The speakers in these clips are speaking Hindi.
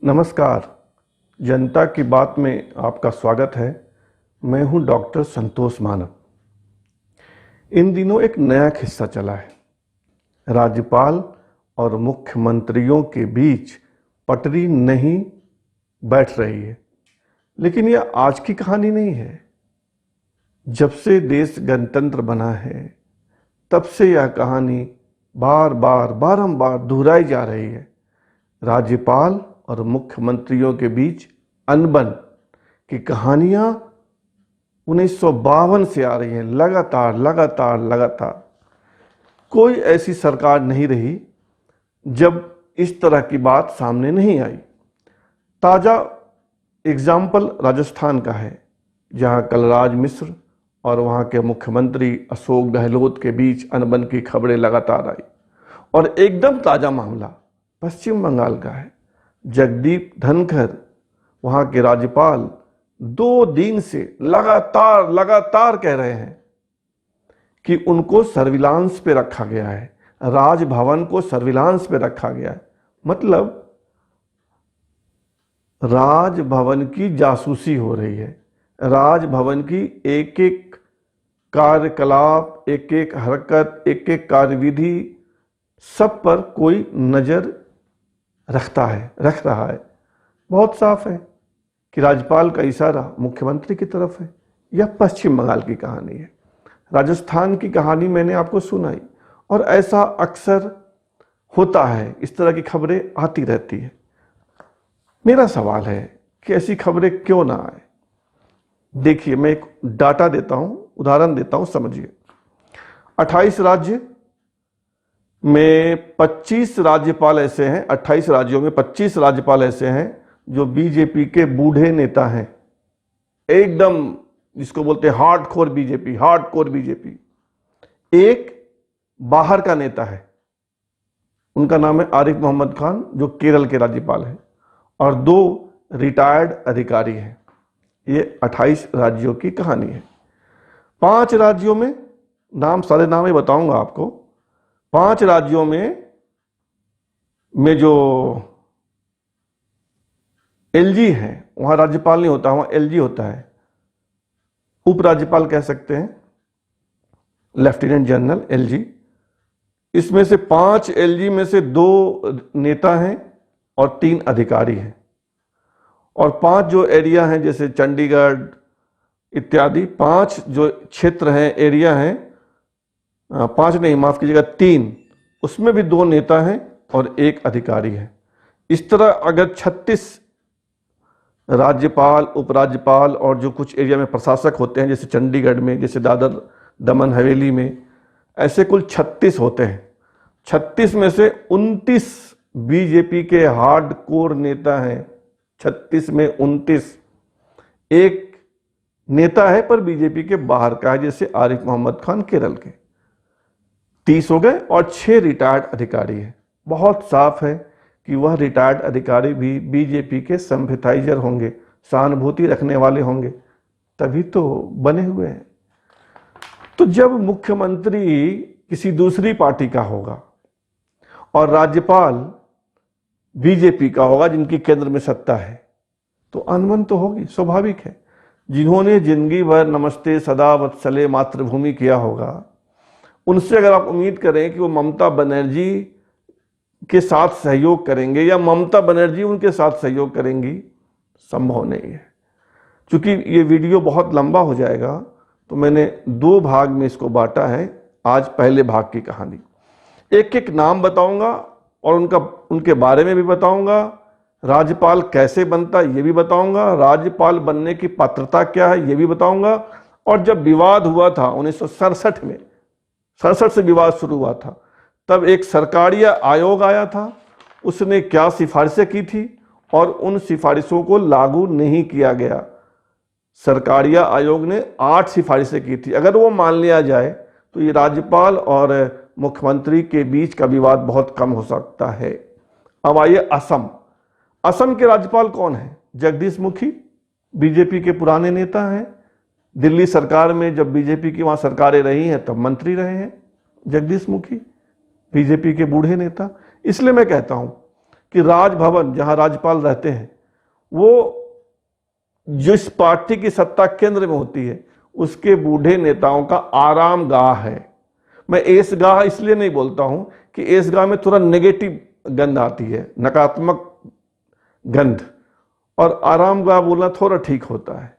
नमस्कार। जनता की बात में आपका स्वागत है। मैं हूं डॉक्टर संतोष मानव। इन दिनों एक नया किस्सा चला है। राज्यपाल और मुख्यमंत्रियों के बीच पटरी नहीं बैठ रही है। लेकिन यह आज की कहानी नहीं है। जब से देश गणतंत्र बना है तब से यह कहानी बार बार बारंबार दोहराई जा रही है। राज्यपाल और मुख्यमंत्रियों के बीच अनबन की कहानियां 1952 से आ रही हैं। लगातार लगातार लगातार कोई ऐसी सरकार नहीं रही जब इस तरह की बात सामने नहीं आई। ताज़ा एग्जाम्पल राजस्थान का है, जहां कलराज मिश्र और वहां के मुख्यमंत्री अशोक गहलोत के बीच अनबन की खबरें लगातार आई। और एकदम ताज़ा मामला पश्चिम बंगाल का है। जगदीप धनखड़ वहां के राज्यपाल 2 दिन से लगातार कह रहे हैं कि उनको सर्विलांस पे रखा गया है, राजभवन को सर्विलांस पे रखा गया है। मतलब राजभवन की जासूसी हो रही है। राजभवन की एक एक कार्यकलाप, एक एक हरकत, एक एक कार्यविधि, सब पर कोई नजर रख रहा है। बहुत साफ है कि राज्यपाल का इशारा मुख्यमंत्री की तरफ है। यह पश्चिम बंगाल की कहानी है। राजस्थान की कहानी मैंने आपको सुनाई, और ऐसा अक्सर होता है। इस तरह की खबरें आती रहती है। मेरा सवाल है कि ऐसी खबरें क्यों ना आए। देखिए, मैं एक डाटा देता हूं, उदाहरण देता हूं, समझिए। 28 राज्य में 25 राज्यपाल ऐसे हैं, 28 राज्यों में 25 राज्यपाल ऐसे हैं जो बीजेपी के बूढ़े नेता हैं। एकदम जिसको बोलते हैं हार्डकोर बीजेपी। एक बाहर का नेता है, उनका नाम है आरिफ मोहम्मद खान, जो केरल के राज्यपाल हैं, और 2 रिटायर्ड अधिकारी हैं। ये 28 राज्यों की कहानी है। 5 राज्यों में सारे नाम ही बताऊंगा आपको। 5 राज्यों में जो एलजी है, वहां राज्यपाल नहीं होता, वहां एलजी होता है। उपराज्यपाल कह सकते हैं, लेफ्टिनेंट जनरल, एलजी। इसमें से 5 एलजी में से 2 नेता हैं और 3 अधिकारी हैं। और 5 जो एरिया हैं, जैसे चंडीगढ़ इत्यादि, 5 जो क्षेत्र हैं, एरिया हैं, 5 नहीं, माफ कीजिएगा, 3, उसमें भी 2 नेता हैं और 1 अधिकारी है। इस तरह अगर 36 राज्यपाल, उपराज्यपाल और जो कुछ एरिया में प्रशासक होते हैं, जैसे चंडीगढ़ में, जैसे दादर दमन हवेली में, ऐसे कुल 36 होते हैं। 36 में से 29 बीजेपी के हार्डकोर नेता हैं। 36 में 29। एक नेता है पर बीजेपी के बाहर का है, जैसे आरिफ मोहम्मद खान केरल के। 30 हो गए, और 6 रिटायर्ड अधिकारी हैं। बहुत साफ है कि वह रिटायर्ड अधिकारी भी बीजेपी के सिंपैथाइजर होंगे, सहानुभूति रखने वाले होंगे, तभी तो बने हुए हैं। तो जब मुख्यमंत्री किसी दूसरी पार्टी का होगा और राज्यपाल बीजेपी का होगा, जिनकी केंद्र में सत्ता है, तो अनबन तो होगी, स्वाभाविक है। जिन्होंने जिंदगी भर नमस्ते सदा वत्सले मातृभूमि किया होगा, उनसे अगर आप उम्मीद करें कि वो ममता बनर्जी के साथ सहयोग करेंगे या ममता बनर्जी उनके साथ सहयोग करेंगी, संभव नहीं है। क्योंकि ये वीडियो बहुत लंबा हो जाएगा, तो मैंने 2 भाग में इसको बांटा है। आज पहले भाग की कहानी, एक एक नाम बताऊंगा और उनके बारे में भी बताऊंगा। राज्यपाल कैसे बनता है ये भी बताऊंगा। राज्यपाल बनने की पात्रता क्या है ये भी बताऊंगा। और जब विवाद हुआ था 1967 में, 67 से विवाद शुरू हुआ था, तब एक सरकारी आयोग आया था, उसने क्या सिफारिशें की थी और उन सिफारिशों को लागू नहीं किया गया। सरकारी आयोग ने 8 सिफारिशें की थी। अगर वो मान लिया जाए तो ये राज्यपाल और मुख्यमंत्री के बीच का विवाद बहुत कम हो सकता है। अब आइए असम के राज्यपाल कौन है? जगदीश मुखी, बीजेपी के पुराने नेता हैं। दिल्ली सरकार में जब बीजेपी की वहां सरकारें रही हैं तब मंत्री रहे हैं जगदीश मुखी, बीजेपी के बूढ़े नेता। इसलिए मैं कहता हूं कि राजभवन जहां राज्यपाल रहते हैं वो जिस पार्टी की सत्ता केंद्र में होती है उसके बूढ़े नेताओं का आराम गाह है। मैं ऐशगाह इसलिए नहीं बोलता हूं कि ऐशगाह में थोड़ा नेगेटिव गंध आती है, नकारात्मक गंध, और आराम गाह बोलना थोड़ा ठीक होता है।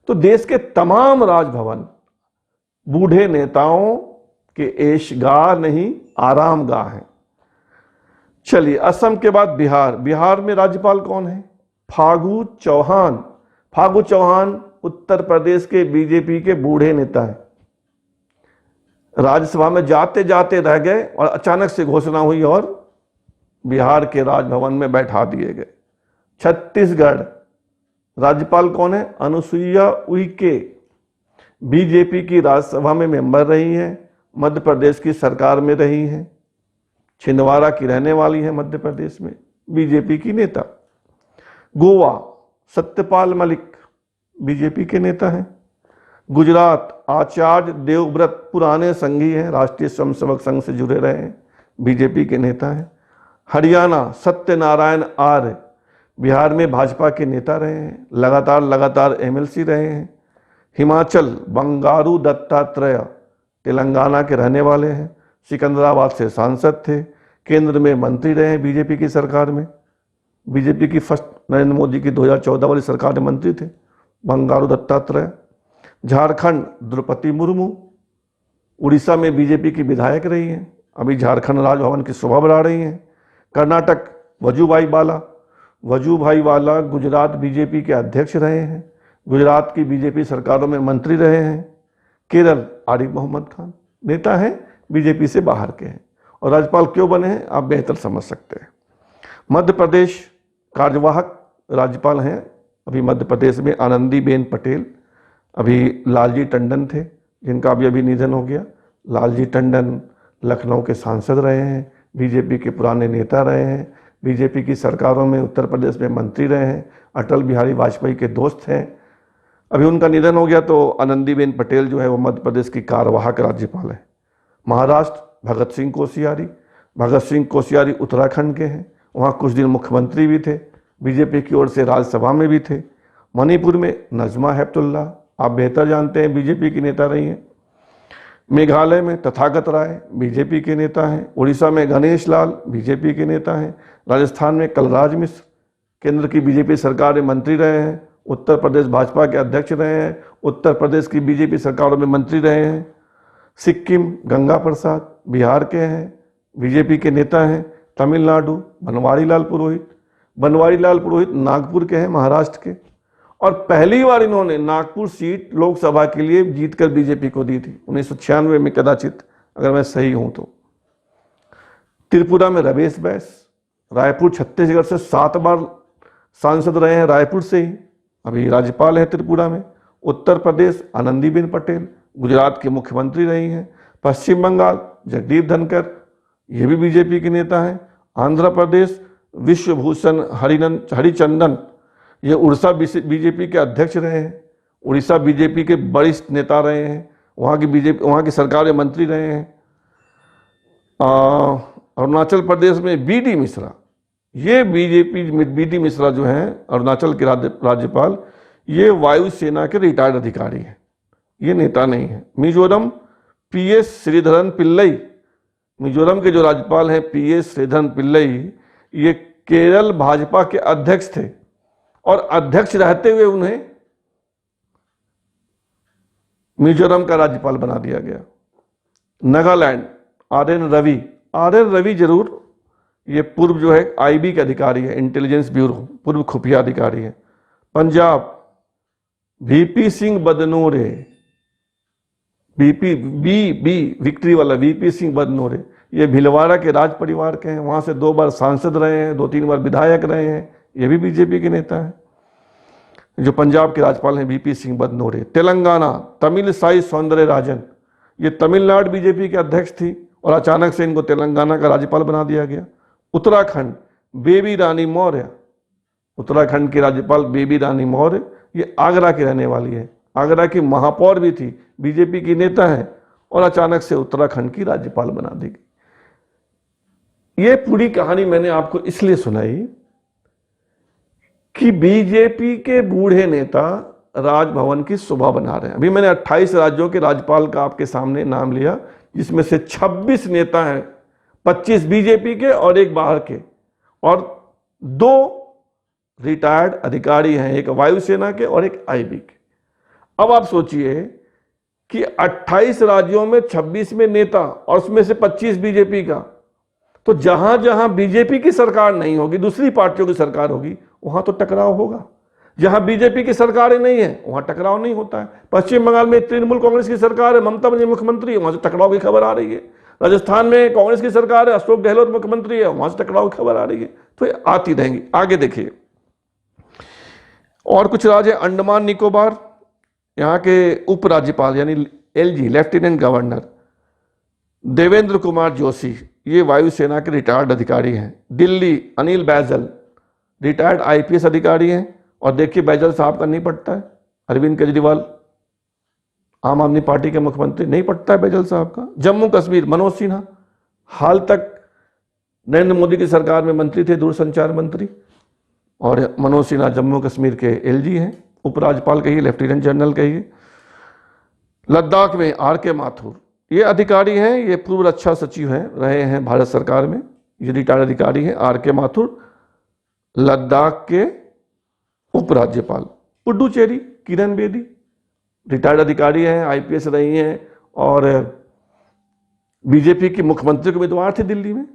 तो देश के तमाम राजभवन बूढ़े नेताओं के ऐशगाह नहीं, आराम गाह है। चलिए, असम के बाद बिहार। बिहार में राज्यपाल कौन है? फागू चौहान। फागू चौहान उत्तर प्रदेश के बीजेपी के बूढ़े नेता हैं। राज्यसभा में जाते जाते रह गए और अचानक से घोषणा हुई और बिहार के राजभवन में बैठा दिए गए। छत्तीसगढ़ राज्यपाल कौन है? अनुसुईया उइके, बीजेपी की राज्यसभा में मेंबर रही हैं, मध्य प्रदेश की सरकार में रही हैं, छिंदवाड़ा की रहने वाली है मध्य प्रदेश में, बीजेपी की नेता। गोवा सत्यपाल मलिक बीजेपी के नेता हैं। गुजरात आचार्य देवव्रत पुराने संघी हैं, राष्ट्रीय स्वयंसेवक संघ से जुड़े रहे हैं, बीजेपी के नेता हैं। हरियाणा सत्यनारायण आर्य बिहार में भाजपा के नेता रहे हैं, लगातार एमएलसी रहे हैं। हिमाचल बंगारू दत्तात्रेय तेलंगाना के रहने वाले हैं, सिकंदराबाद से सांसद थे, केंद्र में मंत्री रहे हैं बीजेपी की सरकार में, बीजेपी की फर्स्ट नरेंद्र मोदी की 2014 वाली सरकार में मंत्री थे बंगारू दत्तात्रेय। झारखंड द्रौपदी मुर्मू उड़ीसा में बीजेपी की विधायक रही हैं, अभी झारखंड राजभवन की शोभा बढ़ा रही हैं। कर्नाटक वजूभाई वाला गुजरात बीजेपी के अध्यक्ष रहे हैं, गुजरात की बीजेपी सरकारों में मंत्री रहे हैं। केरल आरिफ मोहम्मद खान नेता हैं, बीजेपी से बाहर के हैं, और राज्यपाल क्यों बने हैं आप बेहतर समझ सकते हैं। मध्य प्रदेश कार्यवाहक राज्यपाल हैं अभी मध्य प्रदेश में आनंदीबेन पटेल, अभी लालजी टंडन थे जिनका अभी निधन हो गया। लालजी टंडन लखनऊ के सांसद रहे हैं, बीजेपी के पुराने नेता रहे हैं, बीजेपी की सरकारों में उत्तर प्रदेश में मंत्री रहे हैं, अटल बिहारी वाजपेयी के दोस्त हैं। अभी उनका निधन हो गया तो आनंदीबेन पटेल जो है वो मध्य प्रदेश की कार्यवाहक राज्यपाल है। महाराष्ट्र भगत सिंह कोश्यारी उत्तराखंड के हैं, वहाँ कुछ दिन मुख्यमंत्री भी थे, बीजेपी की ओर से राज्यसभा में भी थे। मणिपुर में नजमा हेपतुल्ला आप बेहतर जानते हैं बीजेपी की नेता रही हैं। मेघालय में तथागत राय बीजेपी के नेता हैं। उड़ीसा में गणेश लाल बीजेपी के नेता हैं। राजस्थान में कलराज मिश्र केंद्र की बीजेपी सरकार में मंत्री रहे हैं। उत्तर प्रदेश भाजपा के अध्यक्ष रहे हैं, उत्तर प्रदेश की बीजेपी सरकारों में मंत्री रहे हैं। सिक्किम गंगा प्रसाद बिहार के हैं, बीजेपी के नेता हैं। तमिलनाडु बनवारी लाल पुरोहित नागपुर के हैं, महाराष्ट्र के, और पहली बार इन्होंने नागपुर सीट लोकसभा के लिए जीतकर बीजेपी को दी थी 1996 में कदाचित, अगर मैं सही हूं तो। त्रिपुरा में रमेश बैस, रायपुर छत्तीसगढ़ से 7 बार सांसद रहे हैं, रायपुर से ही, अभी राज्यपाल है त्रिपुरा में। उत्तर प्रदेश आनंदीबेन पटेल गुजरात के मुख्यमंत्री रही हैं। पश्चिम बंगाल जगदीप धनकर, ये भी बीजेपी के नेता हैं। आंध्र प्रदेश विश्वभूषण हरिचंदन, ये उड़ीसा बीजेपी के अध्यक्ष रहे हैं, उड़ीसा बीजेपी के वरिष्ठ नेता रहे हैं, वहाँ की सरकार में मंत्री रहे हैं। अरुणाचल प्रदेश में बीडी मिश्रा, ये बीडी मिश्रा जो हैं अरुणाचल के राज्यपाल, ये वायुसेना के रिटायर्ड अधिकारी हैं, ये नेता नहीं है। मिजोरम पीएस श्रीधरन पिल्लई, मिजोरम के जो राज्यपाल हैं पीएस श्रीधरन पिल्लई, ये केरल भाजपा के अध्यक्ष थे और अध्यक्ष रहते हुए उन्हें मिजोरम का राज्यपाल बना दिया गया। नागालैंड आरएन रवि जरूर, ये पूर्व जो है आईबी के अधिकारी है, इंटेलिजेंस ब्यूरो, पूर्व खुफिया अधिकारी है। पंजाब वीपी सिंह बदनोरे, विक्ट्री वाला वीपी सिंह बदनोरे, ये भिलवाड़ा के राज परिवार के हैं, वहां से 2 बार सांसद रहे हैं, 2-3 बार विधायक रहे हैं, ये भी बीजेपी के नेता हैं। जो पंजाब के राज्यपाल हैं वीपी सिंह बदनोरे। तेलंगाना तमिलसाई सौंदरराजन, ये तमिलनाडु बीजेपी के अध्यक्ष थी और अचानक से इनको तेलंगाना का राज्यपाल बना दिया गया। उत्तराखंड बेबी रानी मौर्य, उत्तराखंड की राज्यपाल बेबी रानी मौर्य, ये आगरा की रहने वाली है, आगरा की महापौर भी थी, बीजेपी की नेता है और अचानक से उत्तराखंड की राज्यपाल बना दी गई। ये पूरी कहानी मैंने आपको इसलिए सुनाई कि बीजेपी के बूढ़े नेता राजभवन की शोभा बना रहे हैं। अभी मैंने 28 राज्यों के राज्यपाल का आपके सामने नाम लिया, जिसमें से 26 नेता हैं, 25 बीजेपी के और एक बाहर के, और 2 रिटायर्ड अधिकारी हैं, एक वायुसेना के और एक आईबी के। अब आप सोचिए कि 28 राज्यों में 26 में नेता और उसमें से 25 बीजेपी का, तो जहां जहां बीजेपी की सरकार नहीं होगी, दूसरी पार्टियों की सरकार होगी, वहां तो टकराव होगा। जहां बीजेपी की सरकारें नहीं है वहां टकराव नहीं होता है। पश्चिम बंगाल में तृणमूल कांग्रेस की सरकार है, ममता बनर्जी मुख्यमंत्री है, वहां से टकराव की खबर आ रही है। राजस्थान में कांग्रेस की सरकार है, अशोक गहलोत मुख्यमंत्री है, वहां से टकराव की खबर आ रही है। तो ये आती रहेंगी। आगे देखिए, और कुछ राज्य, अंडमान निकोबार, यहाँ के उपराज्यपाल यानी LG lieutenant governor Devendra Kumar Joshi, ये वायुसेना के रिटायर्ड अधिकारी हैं। दिल्ली, अनिल बैजल, रिटायर्ड आईपीएस अधिकारी हैं। और देखिए बैजल साहब का नहीं पड़ता है, अरविंद केजरीवाल आम आदमी पार्टी के मुख्यमंत्री, नहीं पड़ता है बैजल साहब का। जम्मू कश्मीर, मनोज सिन्हा, हाल तक नरेंद्र मोदी की सरकार में मंत्री थे, दूरसंचार मंत्री, और मनोज सिन्हा जम्मू कश्मीर के एलजी हैं, उपराज्यपाल कहिए, लेफ्टिनेंट जनरल कहिए। लद्दाख में आर.के. माथुर, ये अधिकारी हैं, ये पूर्व रक्षा सचिव हैं, रहे हैं भारत सरकार में, ये रिटायर्ड अधिकारी हैं आर.के. माथुर, लद्दाख के उपराज्यपाल। पुडुचेरी, किरण बेदी, रिटायर्ड अधिकारी हैं, आईपीएस रही हैं और बीजेपी की मुख्यमंत्री के उम्मीदवार थे दिल्ली में।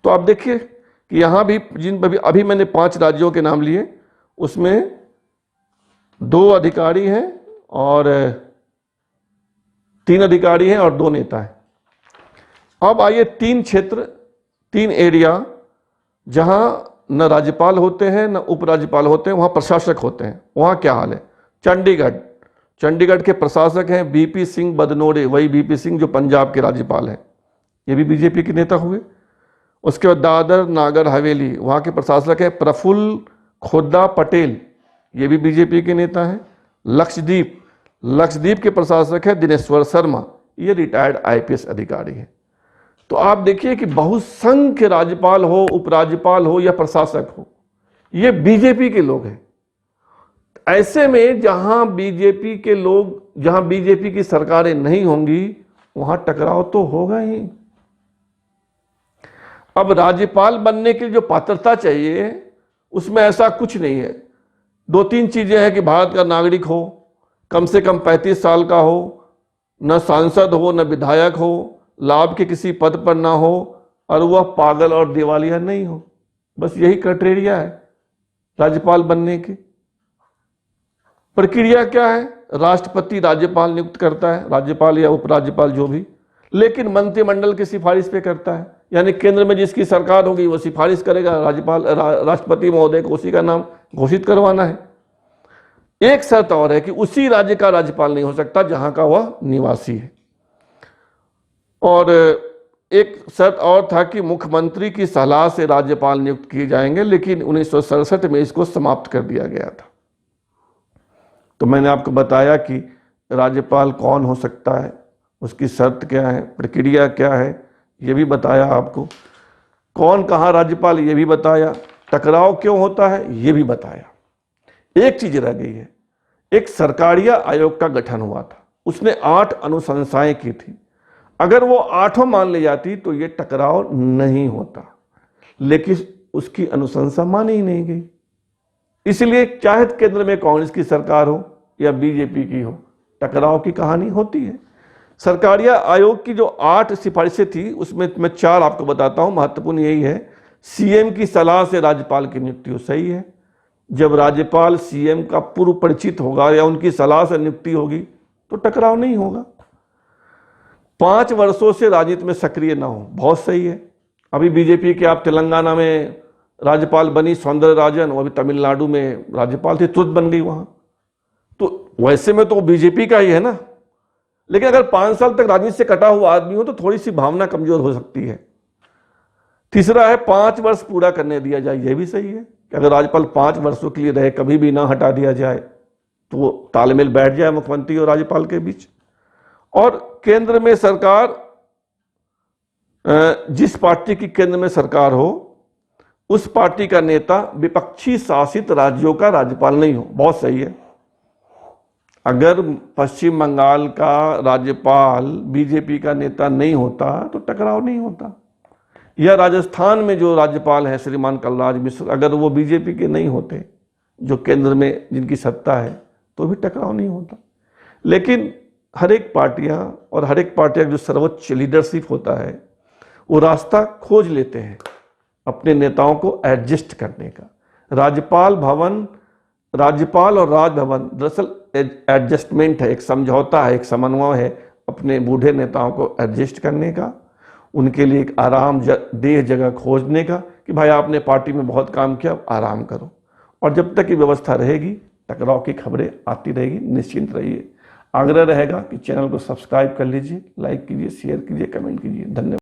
तो आप देखिए कि यहां भी अभी मैंने 5 राज्यों के नाम लिए, उसमें 2 अधिकारी हैं और 3 अधिकारी हैं और 2 नेता हैं। अब आइए 3 क्षेत्र, 3 एरिया जहां न राज्यपाल होते हैं न उपराज्यपाल होते हैं, वहां प्रशासक होते हैं। वहां क्या हाल है? चंडीगढ़ के प्रशासक हैं वीपी सिंह बदनोरे, वही वीपी सिंह जो पंजाब के राज्यपाल हैं, ये भी बीजेपी के नेता हुए। उसके बाद दादर नागर हवेली, वहां के प्रशासक हैं प्रफुल्ल खोद्दा पटेल, ये भी बीजेपी के नेता हैं। लक्षद्वीप के प्रशासक है दिनेश्वर शर्मा, ये रिटायर्ड आईपीएस अधिकारी हैं। तो आप देखिए कि बहुसंख्य राज्यपाल हो, उपराज्यपाल हो या प्रशासक हो, ये बीजेपी के लोग हैं। ऐसे में जहां बीजेपी के लोग, जहां बीजेपी की सरकारें नहीं होंगी, वहां टकराव तो होगा ही। अब राज्यपाल बनने के लिए जो पात्रता चाहिए, उसमें ऐसा कुछ नहीं है। 2-3 चीजें हैं कि भारत का नागरिक हो, कम से कम 35 साल का हो, न सांसद हो न विधायक हो, लाभ के किसी पद पर ना हो, और वह पागल और दिवालिया नहीं हो। बस यही क्राइटेरिया है राज्यपाल बनने की। प्रक्रिया क्या है? राष्ट्रपति राज्यपाल नियुक्त करता है, राज्यपाल या उपराज्यपाल जो भी, लेकिन मंत्रिमंडल की सिफारिश पे करता है। यानी केंद्र में जिसकी सरकार होगी वो सिफारिश करेगा, राष्ट्रपति महोदय को उसी का नाम घोषित करवाना है। एक शर्त और है कि उसी राज्य का राज्यपाल नहीं हो सकता जहां का वह निवासी है। और एक शर्त और था कि मुख्यमंत्री की सलाह से राज्यपाल नियुक्त किए जाएंगे, लेकिन 1967 में इसको समाप्त कर दिया गया था। तो मैंने आपको बताया कि राज्यपाल कौन हो सकता है, उसकी शर्त क्या है, प्रक्रिया क्या है, ये भी बताया आपको। कौन कहाँ राज्यपाल, ये भी बताया। टकराव क्यों होता है, ये भी बताया। एक चीज रह गई है, एक सरकारिया आयोग का गठन हुआ था, उसने 8 अनुशंसाएं की थी। अगर वो 8 मान ले जाती तो ये टकराव नहीं होता, लेकिन उसकी अनुशंसा मानी ही नहीं गई। इसलिए चाहे केंद्र में कांग्रेस की सरकार हो या बीजेपी की हो, टकराव की कहानी होती है। सरकारिया आयोग की जो 8 सिफारिशें थी, उसमें मैं 4 आपको बताता हूं। महत्वपूर्ण यही है, सीएम की सलाह से राज्यपाल की नियुक्ति हो, सही है। जब राज्यपाल सीएम का पूर्व परिचित होगा या उनकी सलाह से नियुक्ति होगी तो टकराव नहीं होगा। 5 वर्षों से राजनीति में सक्रिय ना हो, बहुत सही है। अभी बीजेपी के आप तेलंगाना में राज्यपाल बनी सौंदरराजन, वो अभी तमिलनाडु में राज्यपाल थी, तुरंत बन गई वहां। तो वैसे में तो बीजेपी का ही है ना, लेकिन अगर 5 साल तक राजनीति से कटा हुआ आदमी हो तो थोड़ी सी भावना कमजोर हो सकती है। तीसरा है 5 वर्ष पूरा करने दिया जाए, यह भी सही है कि अगर राज्यपाल 5 वर्षों के लिए रहे, कभी भी ना हटा दिया जाए, तो तालमेल बैठ जाए मुख्यमंत्री और राज्यपाल के बीच। और केंद्र में सरकार जिस पार्टी की केंद्र में सरकार हो उस पार्टी का नेता विपक्षी शासित राज्यों का राज्यपाल नहीं हो। बहुत सही है। अगर पश्चिम बंगाल का राज्यपाल बीजेपी का नेता नहीं होता तो टकराव नहीं होता, या राजस्थान में जो राज्यपाल है श्रीमान कलराज मिश्र, अगर वो बीजेपी के नहीं होते, जो केंद्र में जिनकी सत्ता है, तो भी टकराव नहीं होता। लेकिन हर एक पार्टियां और हर एक पार्टी का जो सर्वोच्च लीडरशिप होता है वो रास्ता खोज लेते हैं अपने नेताओं को एडजस्ट करने का। राज्यपाल भवन, राज्यपाल और राजभवन दरअसल एडजस्टमेंट है, एक समझौता है, एक समन्वय है अपने बूढ़े नेताओं को एडजस्ट करने का, उनके लिए एक आराम देह जगह खोजने का कि भाई आपने पार्टी में बहुत काम किया, आराम करो। और जब तक ये व्यवस्था रहेगी टकराव की खबरें आती रहेगी, निश्चिंत रहिए। आग्रह रहेगा कि चैनल को सब्सक्राइब कर लीजिए, लाइक कीजिए, शेयर कीजिए, कमेंट कीजिए। धन्यवाद।